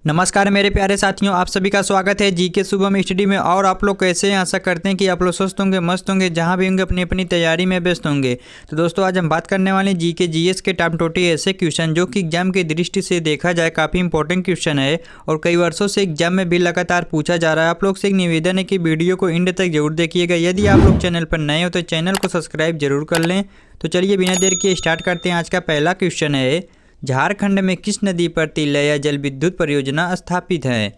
नमस्कार मेरे प्यारे साथियों, आप सभी का स्वागत है जीके शुभम स्टडी में। और आप लोग कैसे हैं? आशा करते हैं कि आप लोग स्वस्थ होंगे, मस्त होंगे, जहां भी होंगे अपनी अपनी तैयारी में व्यस्त होंगे। तो दोस्तों आज हम बात करने वाले हैं जीके जीएस के टॉप 20 ऐसे क्वेश्चन जो कि एग्जाम की दृष्टि से देखा जाए काफ़ी इंपॉर्टेंट क्वेश्चन है और कई वर्षों से एग्जाम में भी लगातार पूछा जा रहा है। आप लोग से एक निवेदन है कि वीडियो को एंड तक जरूर देखिएगा। यदि आप लोग चैनल पर नए हो तो चैनल को सब्सक्राइब जरूर कर लें। तो चलिए बिना देर किए स्टार्ट करते हैं। आज का पहला क्वेश्चन है, झारखंड में किस नदी पर तिलैया जल विद्युत परियोजना स्थापित है?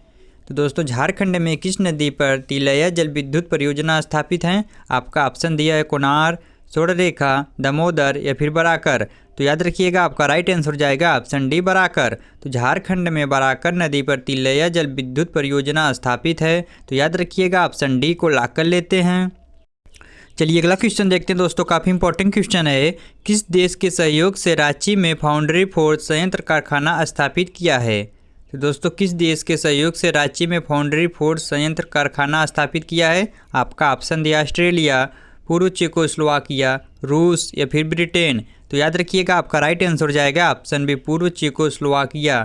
तो दोस्तों झारखंड में किस नदी पर तिलैया जल विद्युत परियोजना स्थापित है? आपका ऑप्शन दिया है कोनार, स्वर्णरेखा, दामोदर या फिर बराकर। तो याद रखिएगा आपका राइट आंसर जाएगा ऑप्शन डी बराकर। तो झारखंड में बराकर नदी पर तिलैया जल विद्युत परियोजना स्थापित है। तो याद रखिएगा ऑप्शन डी को लॉक कर लेते हैं। चलिए अगला क्वेश्चन देखते हैं दोस्तों, काफ़ी इंपॉर्टेंट क्वेश्चन है। किस देश के सहयोग से रांची में फाउंड्री फोर्ज संयंत्र कारखाना स्थापित किया है? तो दोस्तों किस देश के सहयोग से रांची में फाउंड्री फोर्ज संयंत्र कारखाना स्थापित किया है? आपका ऑप्शन दिया ऑस्ट्रेलिया, पूर्व चेकोस्लोवाकिया, रूस या फिर ब्रिटेन। तो याद रखिएगा आपका राइट आंसर जाएगा ऑप्शन बी पूर्व चेकोस्लोवाकिया।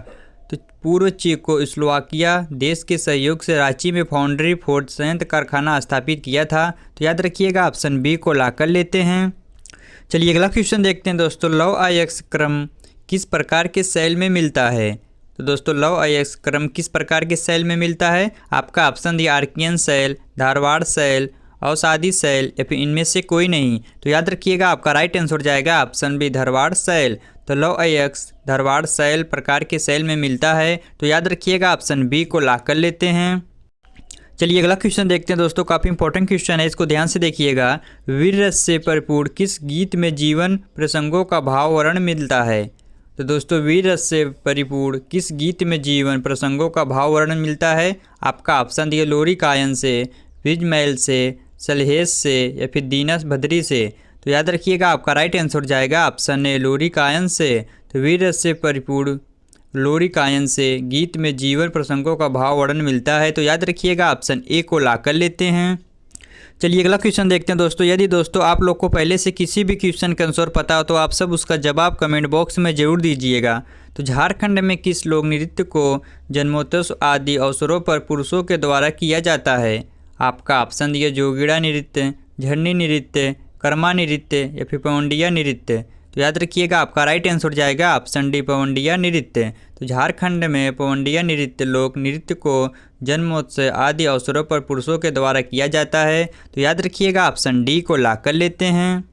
तो पूर्व चेकोस्लोवाकिया देश के सहयोग से रांची में फाउंड्री फोर्ज संयंत्र कारखाना स्थापित किया था। तो याद रखिएगा ऑप्शन बी को लॉक कर लेते हैं। चलिए अगला क्वेश्चन देखते हैं दोस्तों, लौह अयस्क क्रम किस प्रकार के सेल में मिलता है? तो दोस्तों लौह अयस्क क्रम किस प्रकार के सेल में मिलता है? आपका ऑप्शन दिया आर्कियन सेल, धारवाड़ सेल, अवसादी सेल या फिर इनमें से कोई नहीं। तो याद रखिएगा आपका राइट आंसर जाएगा ऑप्शन बी धारवाड़ सेल। तो लौह अयस्क धारवाड़ सेल प्रकार के सेल में मिलता है। तो याद रखिएगा ऑप्शन बी को लॉक कर लेते हैं। चलिए अगला क्वेश्चन देखते हैं दोस्तों, काफ़ी इंपॉर्टेंट क्वेश्चन है, इसको ध्यान से देखिएगा। वीर रस से परिपूर्ण किस गीत में जीवन प्रसंगों का भाव वर्णन मिलता है? तो दोस्तों वीर रस से परिपूर्ण किस गीत में जीवन प्रसंगों का भाव वर्णन मिलता है? आपका ऑप्शन दिया लोरी कायन से, ब्रिजमैल से, सलहेश से या फिर दीनस भद्री से। तो याद रखिएगा आपका राइट आंसर जाएगा ऑप्शन ए लोरी कायन से। तो वीर रस से परिपूर्ण लोरी कायन से गीत में जीवन प्रसंगों का भाव वर्णन मिलता है। तो याद रखिएगा ऑप्शन ए को लॉक कर लेते हैं। चलिए अगला क्वेश्चन देखते हैं दोस्तों। यदि दोस्तों आप लोग को पहले से किसी भी क्वेश्चन का आंसर पता हो तो आप सब उसका जवाब कमेंट बॉक्स में जरूर दीजिएगा। तो झारखंड में किस लोक नृत्य को जन्मोत्सव आदि अवसरों पर पुरुषों के द्वारा किया जाता है? आपका ऑप्शन दिया जोगीड़ा नृत्य, झरनी नृत्य, कर्मा नृत्य या फिर पवंडिया नृत्य। तो याद रखिएगा आपका राइट आंसर जाएगा ऑप्शन डी पवंडिया नृत्य। तो झारखंड में पवंडिया नृत्य लोक नृत्य को जन्मोत्सव आदि अवसरों पर पुरुषों के द्वारा किया जाता है। तो याद रखिएगा ऑप्शन डी को लॉक कर लेते हैं।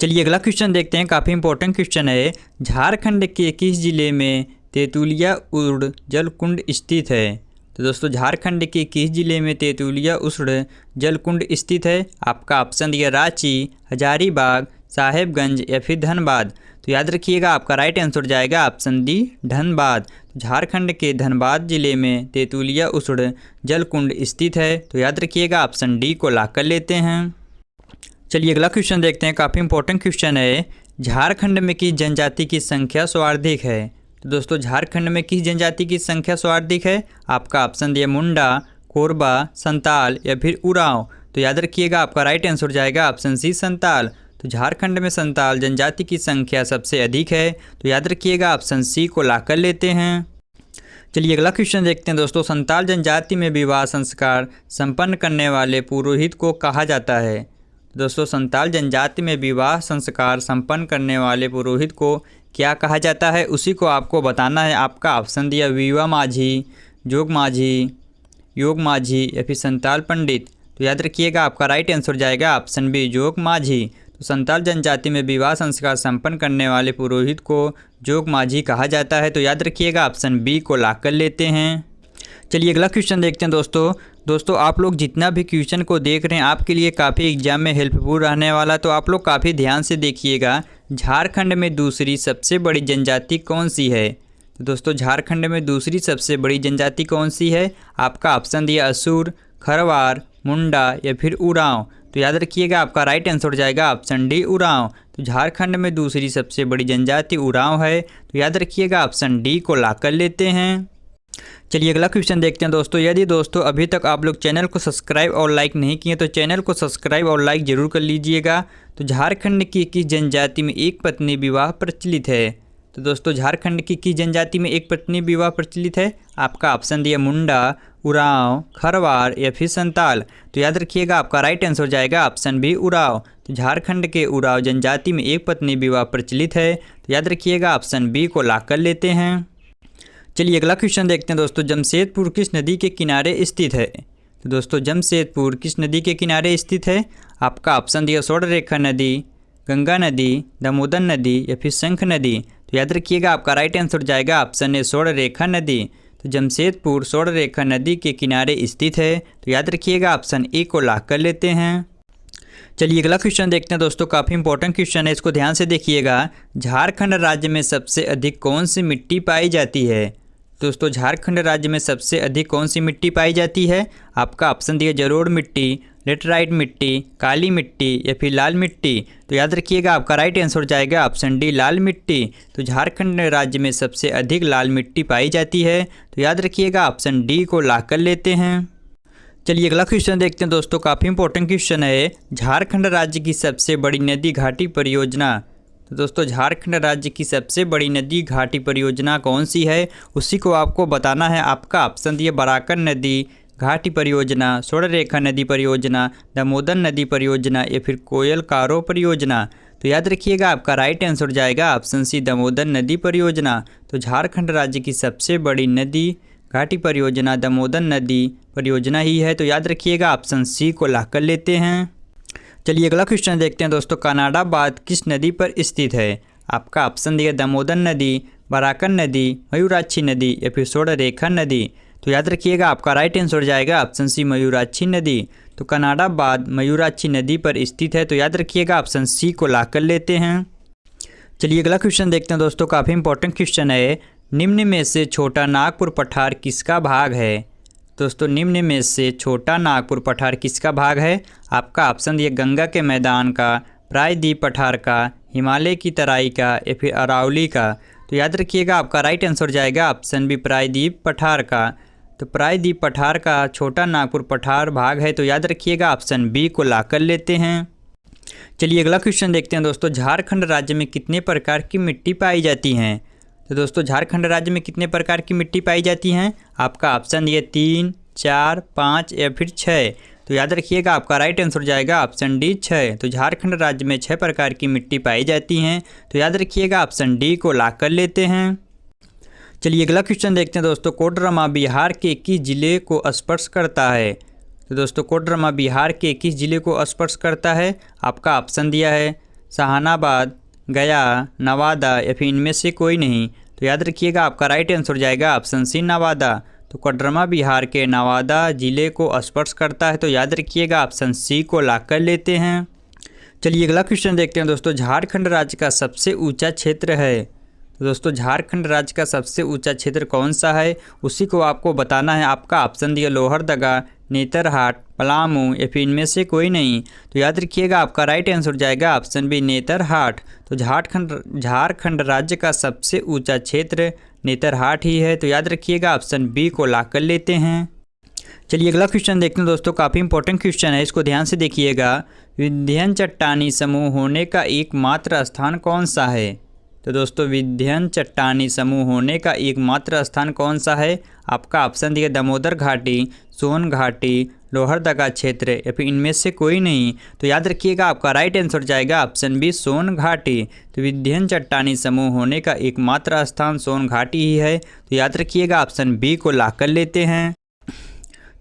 चलिए अगला क्वेश्चन देखते हैं, काफ़ी इंपॉर्टेंट क्वेश्चन है। झारखंड के किस जिले में तेंतुलिया उड़ जल कुंड स्थित है? तो दोस्तों झारखंड के किस जिले में तेंतुलिया उड़ जल कुंड स्थित है? आपका ऑप्शन दिया रांची, हजारीबाग, साहेबगंज या फिर धनबाद। तो याद रखिएगा आपका राइट आंसर जाएगा ऑप्शन डी धनबाद। तो झारखंड के धनबाद जिले में तेंतुलिया उड़ जल कुंड स्थित है। तो याद रखिएगा ऑप्शन डी को लॉक कर लेते हैं। चलिए अगला क्वेश्चन देखते हैं, काफ़ी इंपॉर्टेंट क्वेश्चन है। झारखंड में किस जनजाति की संख्या सर्वाधिक है? तो दोस्तों झारखंड में किस जनजाति की संख्या सर्वाधिक है? आपका ऑप्शन दिया मुंडा, कोरबा, संताल या फिर उरांव। तो याद रखिएगा आपका राइट आंसर जाएगा ऑप्शन सी संताल। तो झारखंड में संताल जनजाति की संख्या सबसे अधिक है। तो याद रखिएगा ऑप्शन सी को लॉक कर लेते हैं। चलिए अगला क्वेश्चन देखते हैं दोस्तों, संताल जनजाति में विवाह संस्कार संपन्न करने वाले पुरोहित को कहा जाता है? दोस्तों संताल जनजाति में विवाह संस्कार संपन्न करने वाले पुरोहित को क्या कहा जाता है, उसी को आपको बताना है। आपका ऑप्शन दिया विवा माझी, जोग माझी, योग माझी या फिर संताल पंडित। तो याद रखिएगा आपका राइट आंसर जाएगा ऑप्शन बी जोग माझी। तो संताल जनजाति में विवाह संस्कार संपन्न करने वाले पुरोहित को जोग माझी कहा जाता है। तो याद रखिएगा ऑप्शन बी को लॉक कर लेते हैं। चलिए अगला क्वेश्चन देखते हैं दोस्तों आप लोग जितना भी क्वेश्चन को देख रहे हैं आपके लिए काफ़ी एग्जाम में हेल्पफुल रहने वाला। तो आप लोग काफ़ी ध्यान से देखिएगा। झारखंड में दूसरी सबसे बड़ी जनजाति कौन सी है? तो दोस्तों झारखंड में दूसरी सबसे बड़ी जनजाति कौन सी है? आपका ऑप्शन दिया असुर, खरवार, मुंडा या फिर उरांव। तो याद रखिएगा आपका राइट आंसर जाएगा ऑप्शन डी उरांव। तो झारखंड में दूसरी सबसे बड़ी जनजाति उरांव है। तो याद रखिएगा ऑप्शन डी को लॉक कर लेते हैं। चलिए अगला क्वेश्चन देखते हैं दोस्तों। यदि दोस्तों अभी तक आप लोग चैनल को सब्सक्राइब और लाइक नहीं किए तो चैनल को सब्सक्राइब और लाइक जरूर कर लीजिएगा। तो झारखंड की किस जनजाति में एक पत्नी विवाह प्रचलित है? तो दोस्तों झारखंड की किस जनजाति में एक पत्नी विवाह प्रचलित है? आपका ऑप्शन दिया मुंडा, उरांव, खरवार या फिर संताल। तो याद रखिएगा आपका राइट आंसर हो जाएगा ऑप्शन बी उरांव। तो झारखंड के उरांव जनजाति में एक पत्नी विवाह प्रचलित है। तो याद रखिएगा ऑप्शन बी को लॉक कर लेते हैं। चलिए अगला क्वेश्चन देखते हैं दोस्तों, जमशेदपुर किस नदी के किनारे स्थित है? तो दोस्तों जमशेदपुर किस नदी के किनारे स्थित है? आपका ऑप्शन दिया स्वर्णरेखा नदी, गंगा नदी, दामोदर नदी या फिर शंख नदी। तो याद रखिएगा आपका राइट आंसर हो जाएगा ऑप्शन ए स्वर्णरेखा नदी। तो जमशेदपुर स्वर्णरेखा नदी के किनारे स्थित है। तो याद रखिएगा ऑप्शन ए को लॉक कर लेते हैं। चलिए अगला क्वेश्चन देखते हैं दोस्तों, काफ़ी इंपॉर्टेंट क्वेश्चन है, इसको ध्यान से देखिएगा। झारखंड राज्य में सबसे अधिक कौन सी मिट्टी पाई जाती है? दोस्तों झारखंड राज्य में सबसे अधिक कौन सी मिट्टी पाई जाती है? आपका ऑप्शन दिया जलोढ़ मिट्टी, लेटराइट मिट्टी, काली मिट्टी या फिर लाल मिट्टी। तो याद रखिएगा आपका राइट आंसर हो जाएगा ऑप्शन डी लाल मिट्टी। तो झारखंड राज्य में सबसे अधिक लाल मिट्टी पाई जाती है। तो याद रखिएगा ऑप्शन डी को लॉक कर लेते हैं। चलिए अगला क्वेश्चन देखते हैं दोस्तों, काफ़ी इंपॉर्टेंट क्वेश्चन है। झारखंड राज्य की सबसे बड़ी नदी घाटी परियोजना। तो दोस्तों झारखंड राज्य की सबसे बड़ी नदी घाटी परियोजना कौन सी है, उसी को आपको बताना है। आपका ऑप्शन दिए बराकर नदी घाटी परियोजना, स्वर्णरेखा नदी परियोजना, दामोदर नदी परियोजना या फिर कोयल कारो परियोजना। तो याद रखिएगा आपका राइट आंसर हो जाएगा ऑप्शन सी दामोदर नदी परियोजना। तो झारखंड राज्य की सबसे बड़ी नदी घाटी परियोजना दामोदर नदी परियोजना ही है। तो याद रखिएगा ऑप्शन सी को लॉक कर लेते हैं। चलिए अगला क्वेश्चन देखते हैं दोस्तों, कनाडाबाद किस नदी पर स्थित है? आपका ऑप्शन दिया दामोदर नदी, बराकर नदी, मयूराक्षी नदी या फिर स्वर्णरेखा नदी। तो याद रखिएगा आपका राइट आंसर हो जाएगा ऑप्शन सी मयूराक्षी नदी। तो कनाडाबाद मयूराक्षी नदी पर स्थित है। तो याद रखिएगा ऑप्शन सी को लॉक कर लेते हैं। चलिए अगला क्वेश्चन देखते हैं दोस्तों, काफ़ी इंपॉर्टेंट क्वेश्चन है। निम्न में से छोटा नागपुर पठार किसका भाग है? दोस्तों निम्न में से छोटा नागपुर पठार किसका भाग है? आपका ऑप्शन दिया गंगा के मैदान का, प्रायद्वीप पठार का, हिमालय की तराई का या फिर अरावली का। तो याद रखिएगा आपका राइट आंसर जाएगा ऑप्शन बी प्रायद्वीप पठार का। तो प्रायद्वीप पठार का छोटा नागपुर पठार भाग है। तो याद रखिएगा ऑप्शन बी को लॉक कर लेते हैं। चलिए अगला क्वेश्चन देखते हैं दोस्तों, झारखंड राज्य में कितने प्रकार की मिट्टी पाई जाती हैं? तो दोस्तों झारखंड राज्य में कितने प्रकार की मिट्टी पाई जाती हैं? आपका ऑप्शन दिए 3, 4, 5 या फिर 6। तो याद रखिएगा आपका राइट आंसर जाएगा ऑप्शन डी 6। तो झारखंड राज्य में 6 प्रकार की मिट्टी पाई जाती हैं। तो याद रखिएगा ऑप्शन डी को लॉक कर लेते हैं। चलिए अगला क्वेश्चन देखते हैं दोस्तों, कोडरमा बिहार के किस जिले को स्पर्श करता है? तो दोस्तों कोडरमा बिहार के किस जिले को स्पर्श करता है? आपका ऑप्शन दिया है सहानाबाद, गया, नवादा या फिर इनमें से कोई नहीं। तो याद रखिएगा आपका राइट आंसर जाएगा ऑप्शन सी नवादा। तो कोडरमा बिहार के नवादा जिले को स्पर्श करता है। तो याद रखिएगा ऑप्शन सी को लॉक कर लेते हैं। चलिए अगला क्वेश्चन देखते हैं दोस्तों, झारखंड राज्य का सबसे ऊंचा क्षेत्र है। तो दोस्तों झारखंड राज्य का सबसे ऊंचा क्षेत्र कौन सा है, उसी को आपको बताना है। आपका ऑप्शन दिया लोहरदगा, नेतरहाट, पलामू या फिर इनमें से कोई नहीं। तो याद रखिएगा आपका राइट आंसर जाएगा ऑप्शन बी नेतरहाट। तो झारखंड राज्य का सबसे ऊंचा क्षेत्र नेतरहाट ही है। तो याद रखिएगा ऑप्शन बी को लॉक कर लेते हैं। चलिए अगला क्वेश्चन देखते हैं दोस्तों, काफ़ी इंपॉर्टेंट क्वेश्चन है, इसको ध्यान से देखिएगा। विंध्यन चट्टानी समूह होने का एकमात्र स्थान कौन सा है? तो दोस्तों विंध्यन चट्टानी समूह होने का एकमात्र स्थान कौन सा है? आपका ऑप्शन दिया दामोदर घाटी, सोन घाटी, लोहरदगा क्षेत्र या फिर इनमें से कोई नहीं। तो याद रखिएगा आपका राइट आंसर जाएगा ऑप्शन बी सोन घाटी। तो विंध्यन चट्टानी समूह होने का एकमात्र स्थान सोन घाटी ही है। तो याद रखिएगा ऑप्शन बी को लॉक कर लेते हैं।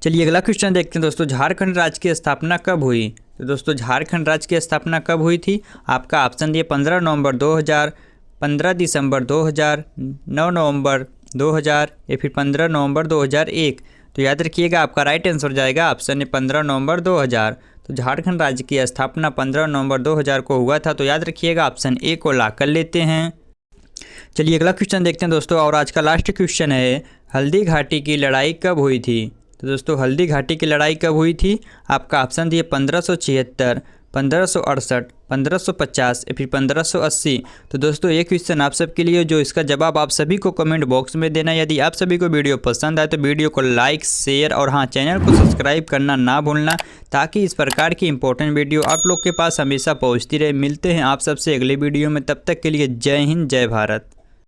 चलिए अगला क्वेश्चन देखते हैं दोस्तों, झारखंड राज्य की स्थापना कब हुई? तो दोस्तों झारखंड राज्य की स्थापना कब हुई थी? आपका ऑप्शन दिया 15 नवंबर 2000, 15 दिसंबर 2000, 9 नवंबर 2000 या फिर 15 नवंबर 2001। तो याद रखिएगा आपका राइट आंसर जाएगा ऑप्शन है 15 नवंबर 2000। तो झारखंड राज्य की स्थापना 15 नवंबर 2000 को हुआ था। तो याद रखिएगा ऑप्शन ए को लॉक कर लेते हैं। चलिए अगला क्वेश्चन देखते हैं दोस्तों, और आज का लास्ट क्वेश्चन है, हल्दी घाटी की लड़ाई कब हुई थी? तो दोस्तों हल्दी घाटी की लड़ाई कब हुई थी? आपका ऑप्शन दिए 1576, 1568, 1550 या फिर 1580। तो दोस्तों ये क्वेश्चन आप सबके लिए, जो इसका जवाब आप सभी को कमेंट बॉक्स में देना। यदि आप सभी को वीडियो पसंद आए तो वीडियो को लाइक, शेयर और हाँ चैनल को सब्सक्राइब करना ना भूलना, ताकि इस प्रकार की इंपॉर्टेंट वीडियो आप लोग के पास हमेशा पहुँचती रहे। मिलते हैं आप सबसे अगले वीडियो में, तब तक के लिए जय हिंद, जय भारत।